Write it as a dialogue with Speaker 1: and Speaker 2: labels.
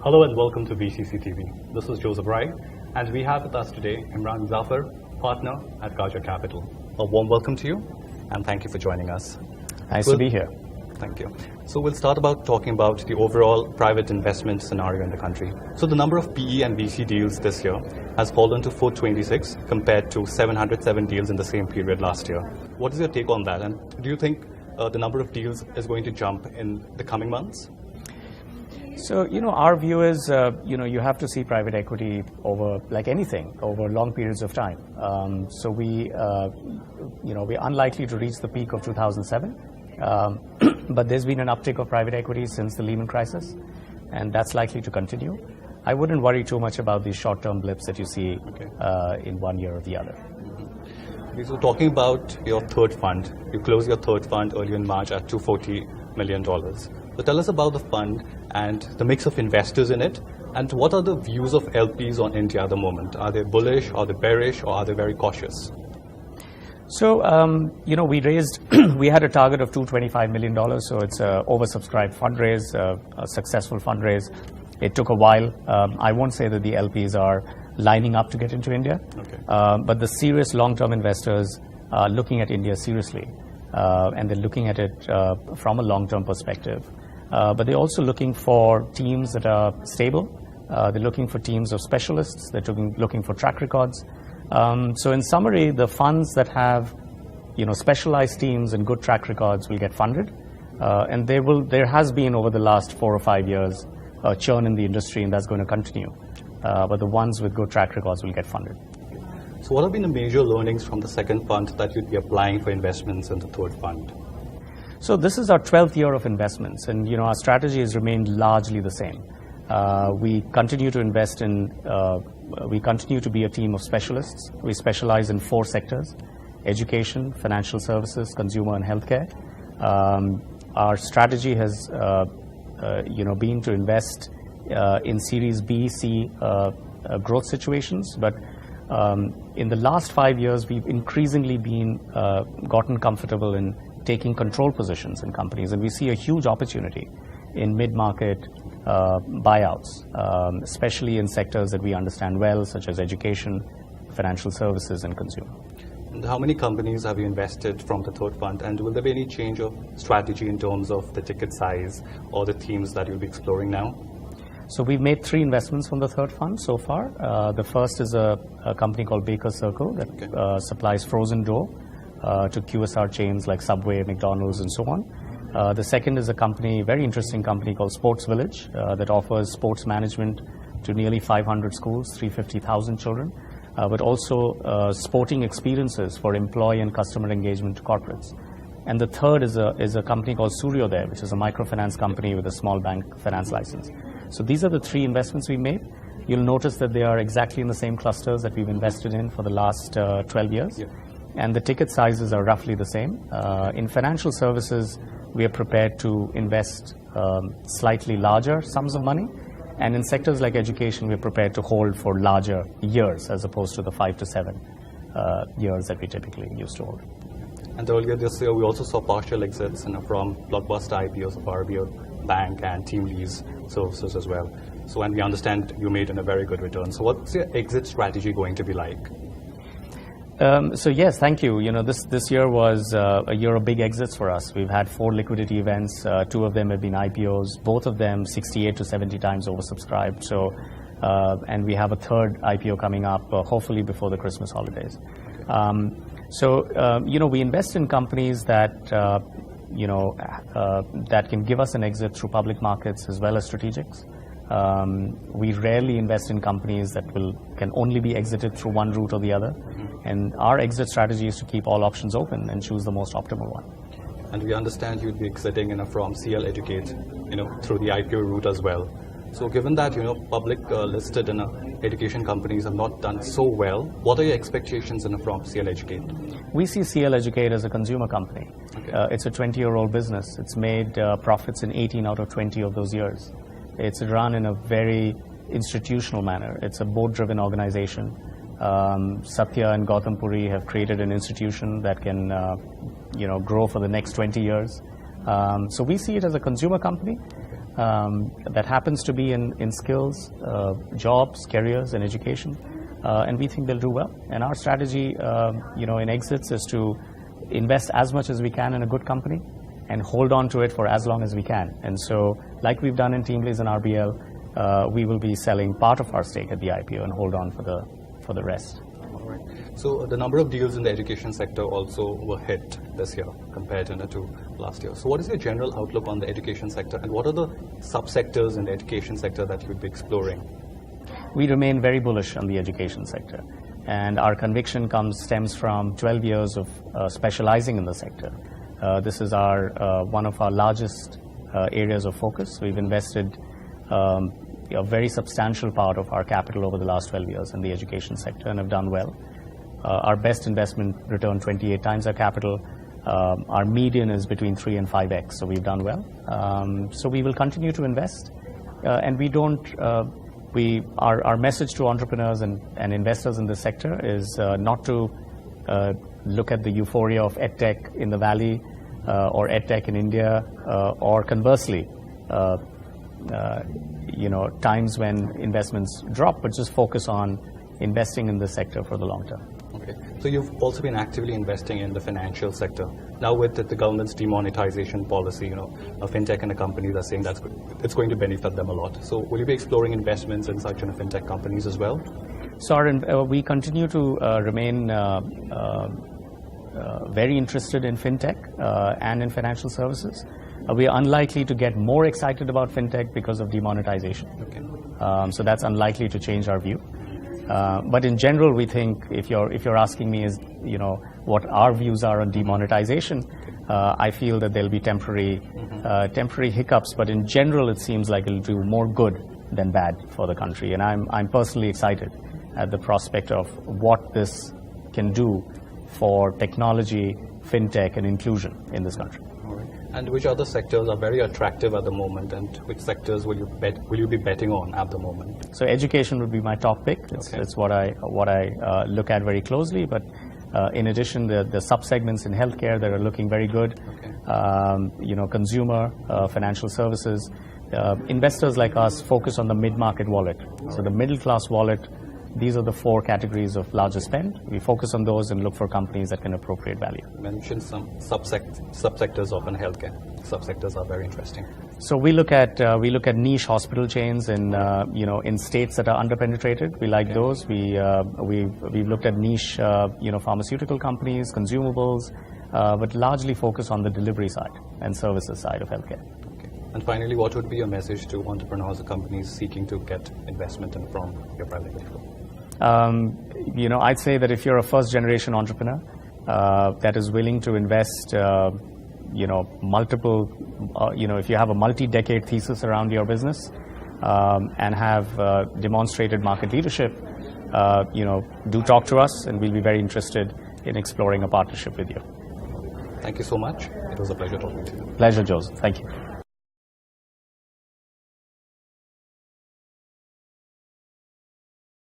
Speaker 1: Hello and welcome to VCC TV. This is Joseph Rai, and we have with us today Imran Zafar, partner at Gaja Capital. A warm welcome to you, and thank you for joining us.
Speaker 2: Nice to be here.
Speaker 1: Thank you. So we'll start talking about the overall private investment scenario in the country. So the number of PE and VC deals this year has fallen to 426 compared to 707 deals in the same period last year. What is your take on that? And do you think the number of deals is going to jump in the coming months?
Speaker 2: So, our view is, you have to see private equity over, like anything, over long periods of time. So we're unlikely to reach the peak of 2007, but there's been an uptick of private equity since the Lehman crisis, and that's likely to continue. I wouldn't worry too much about these short-term blips that you see in one year or the other.
Speaker 1: Okay, so talking about your third fund, you closed your third fund early in March at $240 million. So tell us about the fund and the mix of investors in it, and what are the views of LPs on India at the moment? Are they bullish, are they bearish, or are they very cautious?
Speaker 2: So, we had a target of $225 million, so it's an oversubscribed fundraise, a successful fundraise. It took a while. I won't say that the LPs are lining up to get into India, but the serious long-term investors are looking at India seriously, and they're looking at it from a long-term perspective. But they're also looking for teams that are stable. They're looking for teams of specialists. They're looking for track records. So in summary, the funds that have, specialized teams and good track records will get funded. And there has been over the last 4 or 5 years a churn in the industry, and that's going to continue. But the ones with good track records will get funded.
Speaker 1: So what have been the major learnings from the second fund that you'd be applying for investments in the third fund?
Speaker 2: So this is our 12th year of investments, and our strategy has remained largely the same. We continue to invest we continue to be a team of specialists. We specialize in 4 sectors: education, financial services, consumer, and healthcare. Our strategy has, been to invest in Series B, C growth situations, but in the last 5 years, we've increasingly gotten comfortable in taking control positions in companies, and we see a huge opportunity in mid-market buyouts, especially in sectors that we understand well, such as education, financial services, and consumer.
Speaker 1: And how many companies have you invested from the third fund, and will there be any change of strategy in terms of the ticket size or the themes that you'll be exploring now?
Speaker 2: So we've made 3 investments from the third fund so far. The first is a company called Baker's Circle that supplies frozen dough to QSR chains like Subway, McDonald's, and so on. The second is a very interesting company called Sports Village that offers sports management to nearly 500 schools, 350,000 children, but also sporting experiences for employee and customer engagement to corporates. And the third is a company called Suryodaya, which is a microfinance company with a small bank finance license. So these are the 3 investments we made. You'll notice that they are exactly in the same clusters that we've invested in for the last 12 years. Yeah. And the ticket sizes are roughly the same. In financial services, we are prepared to invest slightly larger sums of money. And in sectors like education, we're prepared to hold for larger years as opposed to the 5 to 7 years that we typically used to hold.
Speaker 1: And earlier this year, we also saw partial exits from blockbuster IPOs of RBL Bank and Team Lease Services as well. So, and we understand you made in a very good return. So what's your exit strategy going to be like?
Speaker 2: So yes, thank you. This year was a year of big exits for us. We've had 4 liquidity events. 2 of them have been IPOs, both of them 68 to 70 times oversubscribed. So, and we have a third IPO coming up, hopefully before the Christmas holidays. We invest in companies that, that can give us an exit through public markets as well as strategics. We rarely invest in companies that can only be exited through one route or the other. And our exit strategy is to keep all options open and choose the most optimal one.
Speaker 1: And we understand you'd be exiting from CL Educate, through the IPO route as well. So given that, public listed education companies have not done so well, what are your expectations from CL Educate?
Speaker 2: We see CL Educate as a consumer company. It's a 20-year-old business. It's made profits in 18 out of 20 of those years. It's run in a very institutional manner. It's a board-driven organization. Satya and Gautam Puri have created an institution that can, grow for the next 20 years. So we see it as a consumer company. that happens to be in skills, jobs, careers, and education. And we think they'll do well. And our strategy, in exits is to invest as much as we can in a good company and hold on to it for as long as we can. And so, like we've done in TeamLease and RBL, we will be selling part of our stake at the IPO and hold on for the rest.
Speaker 1: All right. So the number of deals in the education sector also were hit this year compared to last year. So what is your general outlook on the education sector, and what are the subsectors in the education sector that you would be exploring?
Speaker 2: We remain very bullish on the education sector, and our conviction stems from 12 years of specializing in the sector. This is one of our largest areas of focus. We've invested a very substantial part of our capital over the last 12 years in the education sector and have done well. Our best investment returned 28 times our capital. Our median is between 3 and 5x, so we've done well. So we will continue to invest, and our message to entrepreneurs and investors in this sector is not to look at the euphoria of EdTech in the Valley or EdTech in India, or conversely, times when investments drop, but just focus on investing in this sector for the long term.
Speaker 1: Okay. So you've also been actively investing in the financial sector. Now with the government's demonetization policy, a fintech and a companies are saying it's going to benefit them a lot. So will you be exploring investments in such fintech companies as well?
Speaker 2: So we continue to remain very interested in fintech and in financial services. We are unlikely to get more excited about fintech because of demonetization.
Speaker 1: Okay.
Speaker 2: So that's unlikely to change our view. But in general, we think if you're asking me what our views are on demonetization, I feel that there'll be temporary hiccups. But in general, it seems like it'll do more good than bad for the country. And I'm personally excited at the prospect of what this can do for technology, fintech, and inclusion in this country.
Speaker 1: All right. And which other sectors are very attractive at the moment, and which sectors will you be betting on at the moment?
Speaker 2: So education would be my top pick. It's what I look at very closely. But in addition, the subsegments in healthcare that are looking very good.
Speaker 1: Okay.
Speaker 2: Consumer, financial services. Investors like us focus on the mid-market wallet. So the middle-class wallet. These are the 4 categories of larger spend. We focus on those and look for companies that can appropriate value.
Speaker 1: You mentioned some subsectors of Healthcare. Subsectors are very interesting.
Speaker 2: So we look at niche hospital chains in states that are underpenetrated. We like those. We've looked at niche pharmaceutical companies, consumables, but largely focus on the delivery side and services side of healthcare.
Speaker 1: Okay. And finally, what would be your message to entrepreneurs or companies seeking to get investment from your private equity firm?
Speaker 2: I'd say that if you're a first-generation entrepreneur that is willing to invest, multiple, if you have a multi-decade thesis around your business and have demonstrated market leadership, do talk to us, and we'll be very interested in exploring a partnership with you.
Speaker 1: Thank you so much. It was a pleasure talking to you.
Speaker 2: Pleasure, Joseph. Thank you.